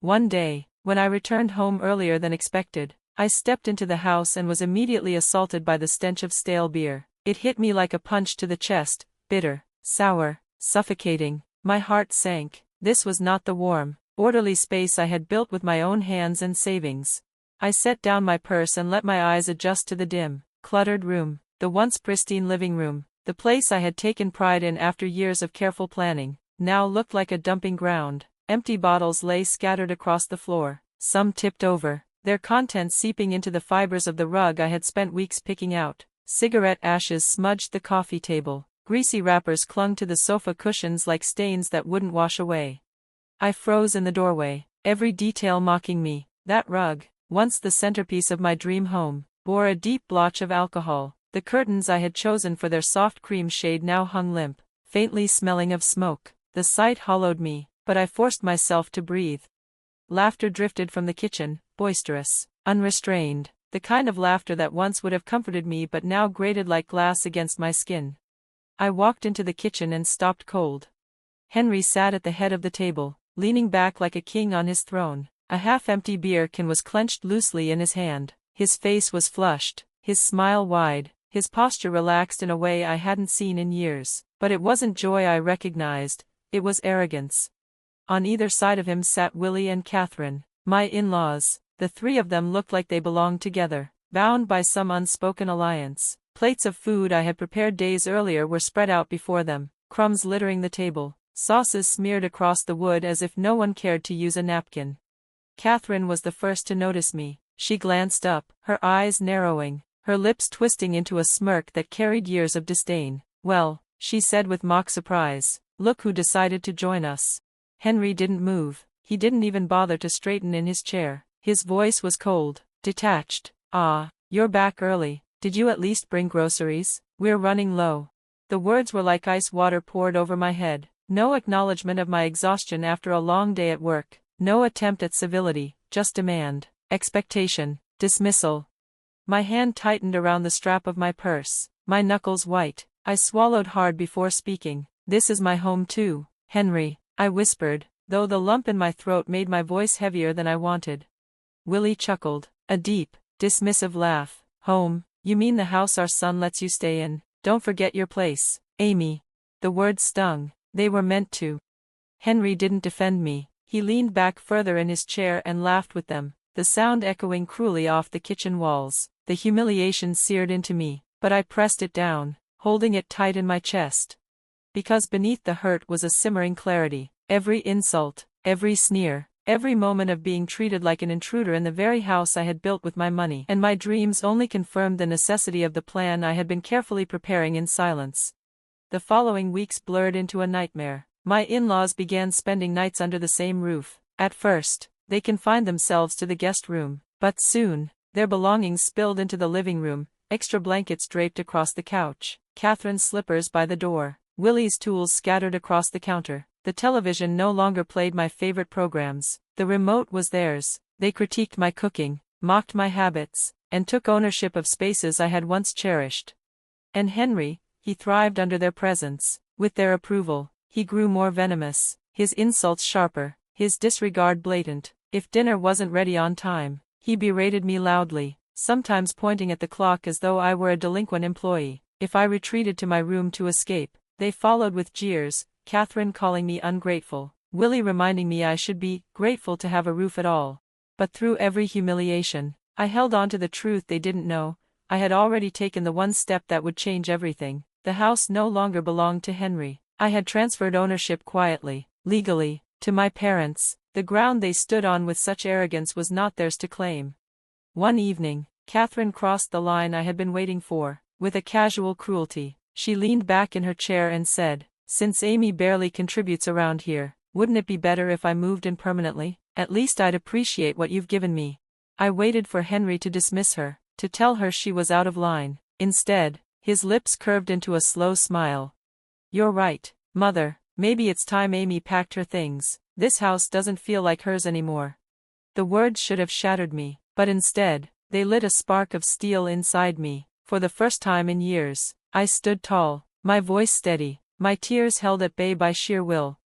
One day, when I returned home earlier than expected, I stepped into the house and was immediately assaulted by the stench of stale beer. It hit me like a punch to the chest, bitter, sour, suffocating. My heart sank. This was not the warm, orderly space I had built with my own hands and savings. I set down my purse and let my eyes adjust to the dim, cluttered room, the once pristine living room. The place I had taken pride in after years of careful planning, now looked like a dumping ground. Empty bottles lay scattered across the floor, some tipped over, their contents seeping into the fibers of the rug I had spent weeks picking out. Cigarette ashes smudged the coffee table, greasy wrappers clung to the sofa cushions like stains that wouldn't wash away. I froze in the doorway, every detail mocking me. That rug, once the centerpiece of my dream home, bore a deep blotch of alcohol. The curtains I had chosen for their soft cream shade now hung limp, faintly smelling of smoke. The sight hollowed me, but I forced myself to breathe. Laughter drifted from the kitchen, boisterous, unrestrained, the kind of laughter that once would have comforted me but now grated like glass against my skin. I walked into the kitchen and stopped cold. Henry sat at the head of the table, leaning back like a king on his throne. A half-empty beer can was clenched loosely in his hand. His face was flushed, his smile wide, his posture relaxed in a way I hadn't seen in years. But it wasn't joy I recognized, it was arrogance. On either side of him sat Willie and Catherine, my in-laws. The three of them looked like they belonged together, bound by some unspoken alliance. Plates of food I had prepared days earlier were spread out before them, crumbs littering the table, sauces smeared across the wood as if no one cared to use a napkin. Catherine was the first to notice me. She glanced up, her eyes narrowing, her lips twisting into a smirk that carried years of disdain. "Well," she said with mock surprise, "look who decided to join us." Henry didn't move, he didn't even bother to straighten in his chair. His voice was cold, detached. "Ah, you're back early. Did you at least bring groceries? We're running low." The words were like ice water poured over my head. No acknowledgement of my exhaustion after a long day at work, no attempt at civility, just demand, expectation, dismissal. My hand tightened around the strap of my purse, my knuckles white. I swallowed hard before speaking. "This is my home too, Henry," I whispered, though the lump in my throat made my voice heavier than I wanted. Willie chuckled, a deep, dismissive laugh. "Home? You mean the house our son lets you stay in? Don't forget your place, Amy." The words stung, they were meant to. Henry didn't defend me, he leaned back further in his chair and laughed with them, the sound echoing cruelly off the kitchen walls. The humiliation seared into me, but I pressed it down, holding it tight in my chest. Because beneath the hurt was a simmering clarity. Every insult, every sneer, every moment of being treated like an intruder in the very house I had built with my money and my dreams only confirmed the necessity of the plan I had been carefully preparing in silence. The following weeks blurred into a nightmare. My in-laws began spending nights under the same roof. At first, they confined themselves to the guest room, but soon, their belongings spilled into the living room, extra blankets draped across the couch, Catherine's slippers by the door, Willie's tools scattered across the counter. The television no longer played my favorite programs. The remote was theirs. They critiqued my cooking, mocked my habits, and took ownership of spaces I had once cherished. And Henry, he thrived under their presence. With their approval, he grew more venomous, his insults sharper, his disregard blatant. If dinner wasn't ready on time, he berated me loudly, sometimes pointing at the clock as though I were a delinquent employee. If I retreated to my room to escape, they followed with jeers, Catherine calling me ungrateful, Willie reminding me I should be grateful to have a roof at all. But through every humiliation, I held on to the truth they didn't know. I had already taken the one step that would change everything. The house no longer belonged to Henry. I had transferred ownership quietly, legally, to my parents. The ground they stood on with such arrogance was not theirs to claim. One evening, Catherine crossed the line I had been waiting for. With a casual cruelty, she leaned back in her chair and said, "Since Amy barely contributes around here, wouldn't it be better if I moved in permanently? At least I'd appreciate what you've given me." I waited for Henry to dismiss her, to tell her she was out of line. Instead, his lips curved into a slow smile. "You're right, Mother, maybe it's time Amy packed her things. This house doesn't feel like hers anymore." The words should have shattered me, but instead, they lit a spark of steel inside me. For the first time in years, I stood tall, my voice steady, my tears held at bay by sheer will.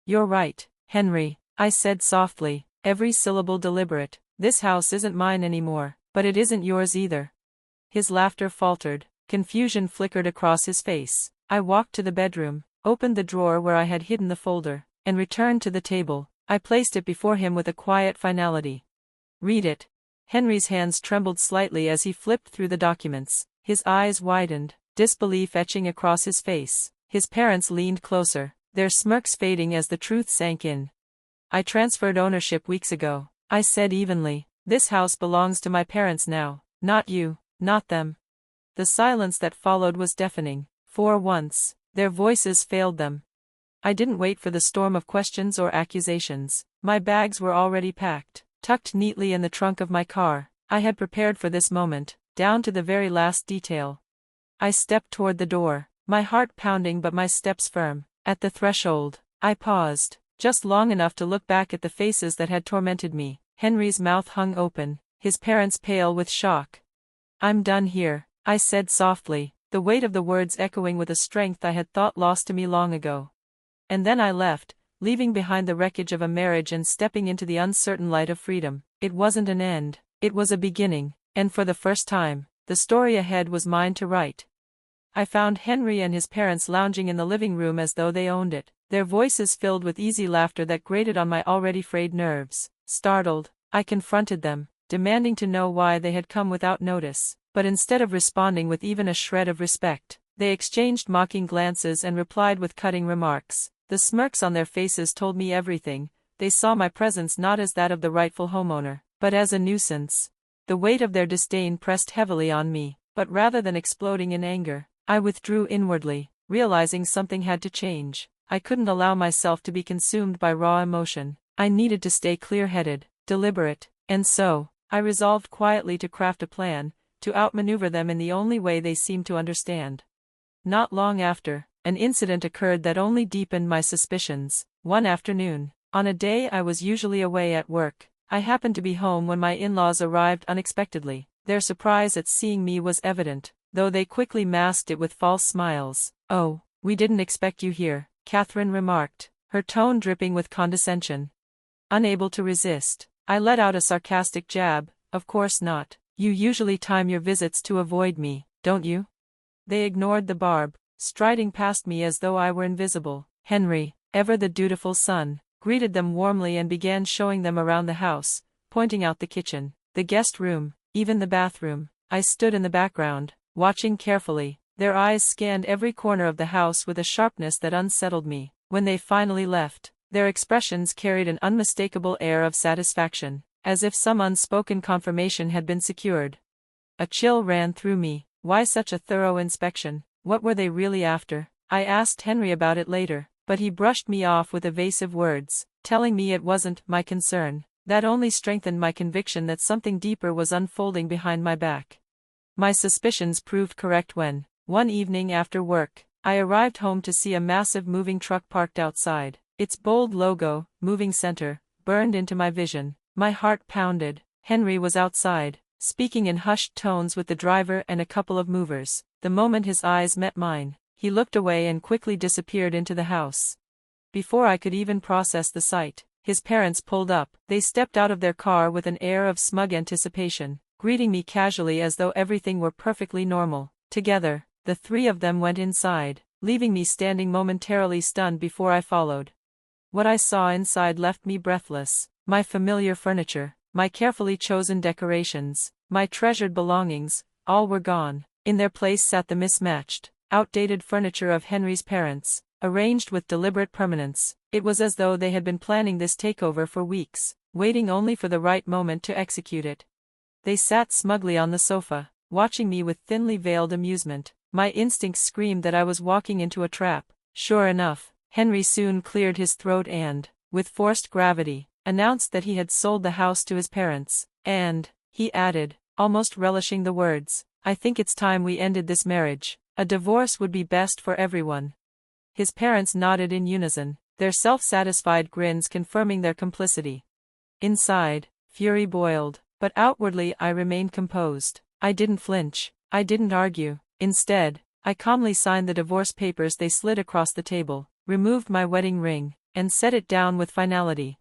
"You're right, Henry," I said softly, every syllable deliberate. This house isn't mine anymore, but it isn't yours either. His laughter faltered, confusion flickered across his face. I walked to the bedroom, opened the drawer where I had hidden the folder, and returned to the table. I placed it before him with a quiet finality. "Read it." Henry's hands trembled slightly as he flipped through the documents. His eyes widened, disbelief etching across his face. His parents leaned closer, their smirks fading as the truth sank in. "I transferred ownership weeks ago," I said evenly. "This house belongs to my parents now, not you, not them." The silence that followed was deafening. For once, their voices failed them. I didn't wait for the storm of questions or accusations. My bags were already packed, tucked neatly in the trunk of my car. I had prepared for this moment, down to the very last detail. I stepped toward the door, my heart pounding but my steps firm. At the threshold, I paused, just long enough to look back at the faces that had tormented me. Henry's mouth hung open, his parents pale with shock. "I'm done here," I said softly, the weight of the words echoing with a strength I had thought lost to me long ago. And then I left, leaving behind the wreckage of a marriage and stepping into the uncertain light of freedom. It wasn't an end, it was a beginning, and for the first time, the story ahead was mine to write. I found Henry and his parents lounging in the living room as though they owned it, their voices filled with easy laughter that grated on my already frayed nerves. Startled, I confronted them, demanding to know why they had come without notice, but instead of responding with even a shred of respect, they exchanged mocking glances and replied with cutting remarks. The smirks on their faces told me everything. They saw my presence not as that of the rightful homeowner, but as a nuisance. The weight of their disdain pressed heavily on me, but rather than exploding in anger, I withdrew inwardly, realizing something had to change. I couldn't allow myself to be consumed by raw emotion. I needed to stay clear-headed, deliberate, and so, I resolved quietly to craft a plan, to outmaneuver them in the only way they seemed to understand. Not long after, an incident occurred that only deepened my suspicions. One afternoon, on a day I was usually away at work, I happened to be home when my in-laws arrived unexpectedly. Their surprise at seeing me was evident, though they quickly masked it with false smiles. "Oh, we didn't expect you here," Catherine remarked, her tone dripping with condescension. Unable to resist, I let out a sarcastic jab. "Of course not. You usually time your visits to avoid me, don't you?" They ignored the barb, striding past me as though I were invisible. Henry, ever the dutiful son, greeted them warmly and began showing them around the house, pointing out the kitchen, the guest room, even the bathroom. I stood in the background, watching carefully. Their eyes scanned every corner of the house with a sharpness that unsettled me. When they finally left, their expressions carried an unmistakable air of satisfaction, as if some unspoken confirmation had been secured. A chill ran through me. Why such a thorough inspection? What were they really after? I asked Henry about it later, but he brushed me off with evasive words, telling me it wasn't my concern. That only strengthened my conviction that something deeper was unfolding behind my back. My suspicions proved correct when, one evening after work, I arrived home to see a massive moving truck parked outside. Its bold logo, Moving Center, burned into my vision. My heart pounded. Henry was outside, speaking in hushed tones with the driver and a couple of movers. The moment his eyes met mine, he looked away and quickly disappeared into the house. Before I could even process the sight, his parents pulled up. They stepped out of their car with an air of smug anticipation, greeting me casually as though everything were perfectly normal. Together, the three of them went inside, leaving me standing momentarily stunned before I followed. What I saw inside left me breathless. My familiar furniture, my carefully chosen decorations, my treasured belongings, all were gone. In their place sat the mismatched, outdated furniture of Henry's parents, arranged with deliberate permanence. It was as though they had been planning this takeover for weeks, waiting only for the right moment to execute it. They sat smugly on the sofa, watching me with thinly veiled amusement. My instincts screamed that I was walking into a trap. Sure enough, Henry soon cleared his throat and, with forced gravity, announced that he had sold the house to his parents, and, he added, almost relishing the words, "I think it's time we ended this marriage. A divorce would be best for everyone." His parents nodded in unison, their self-satisfied grins confirming their complicity. Inside, fury boiled, but outwardly I remained composed. I didn't flinch, I didn't argue. Instead, I calmly signed the divorce papers they slid across the table, removed my wedding ring, and set it down with finality.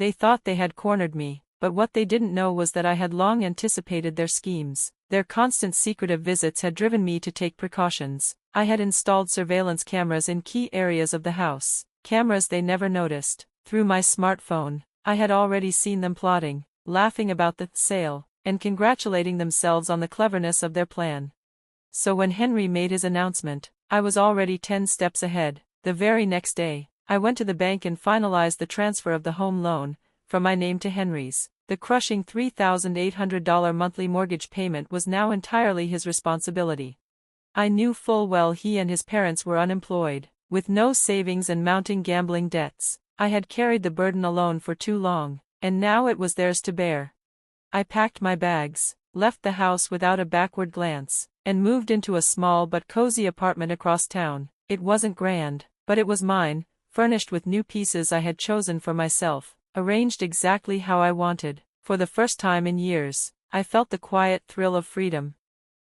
They thought they had cornered me, but what they didn't know was that I had long anticipated their schemes. Their constant secretive visits had driven me to take precautions. I had installed surveillance cameras in key areas of the house, cameras they never noticed. Through my smartphone, I had already seen them plotting, laughing about the sale, and congratulating themselves on the cleverness of their plan. So when Henry made his announcement, I was already 10 steps ahead. The very next day, I went to the bank and finalized the transfer of the home loan from my name to Henry's. The crushing $3,800 monthly mortgage payment was now entirely his responsibility. I knew full well he and his parents were unemployed, with no savings and mounting gambling debts. I had carried the burden alone for too long, and now it was theirs to bear. I packed my bags, left the house without a backward glance, and moved into a small but cozy apartment across town. It wasn't grand, but it was mine, furnished with new pieces I had chosen for myself, arranged exactly how I wanted. For the first time in years, I felt the quiet thrill of freedom.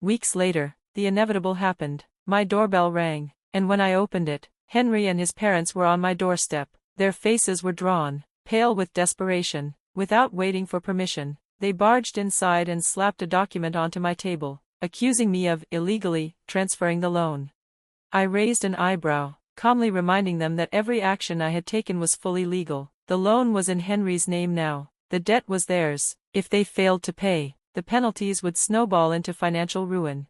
Weeks later, the inevitable happened. My doorbell rang, and when I opened it, Henry and his parents were on my doorstep. Their faces were drawn, pale with desperation. Without waiting for permission, they barged inside and slapped a document onto my table, accusing me of illegally transferring the loan. I raised an eyebrow, calmly reminding them that every action I had taken was fully legal. The loan was in Henry's name now. The debt was theirs. If they failed to pay, the penalties would snowball into financial ruin.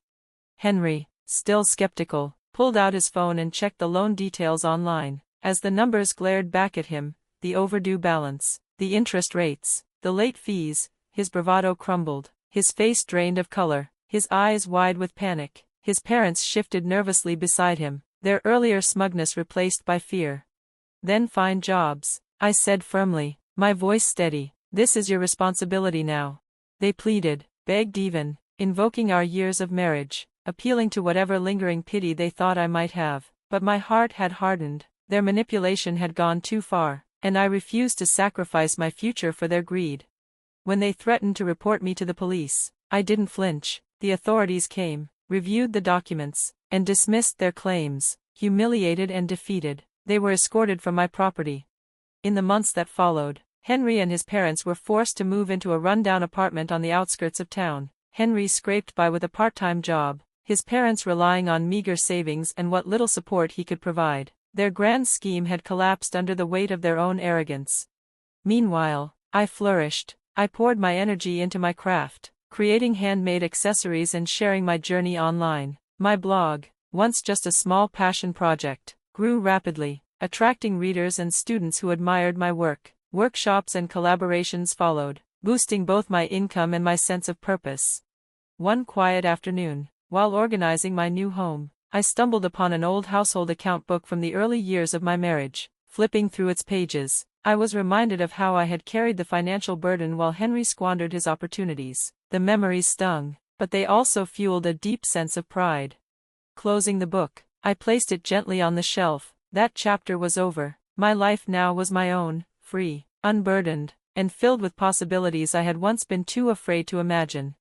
Henry, still skeptical, pulled out his phone and checked the loan details online. As the numbers glared back at him, the overdue balance, the interest rates, the late fees, his bravado crumbled, his face drained of color, his eyes wide with panic. His parents shifted nervously beside him, their earlier smugness replaced by fear. "Then find jobs," I said firmly, my voice steady. "This is your responsibility now." They pleaded, begged even, invoking our years of marriage, appealing to whatever lingering pity they thought I might have. But my heart had hardened. Their manipulation had gone too far, and I refused to sacrifice my future for their greed. When they threatened to report me to the police, I didn't flinch. The authorities came, reviewed the documents, and dismissed their claims. Humiliated and defeated, they were escorted from my property. In the months that followed, Henry and his parents were forced to move into a rundown apartment on the outskirts of town. Henry scraped by with a part-time job, his parents relying on meager savings and what little support he could provide. Their grand scheme had collapsed under the weight of their own arrogance. Meanwhile, I flourished. I poured my energy into my craft, creating handmade accessories and sharing my journey online. My blog, once just a small passion project, grew rapidly, attracting readers and students who admired my work. Workshops and collaborations followed, boosting both my income and my sense of purpose. One quiet afternoon, while organizing my new home, I stumbled upon an old household account book from the early years of my marriage. Flipping through its pages, I was reminded of how I had carried the financial burden while Henry squandered his opportunities. The memories stung, but they also fueled a deep sense of pride. Closing the book, I placed it gently on the shelf. That chapter was over. My life now was my own, free, unburdened, and filled with possibilities I had once been too afraid to imagine.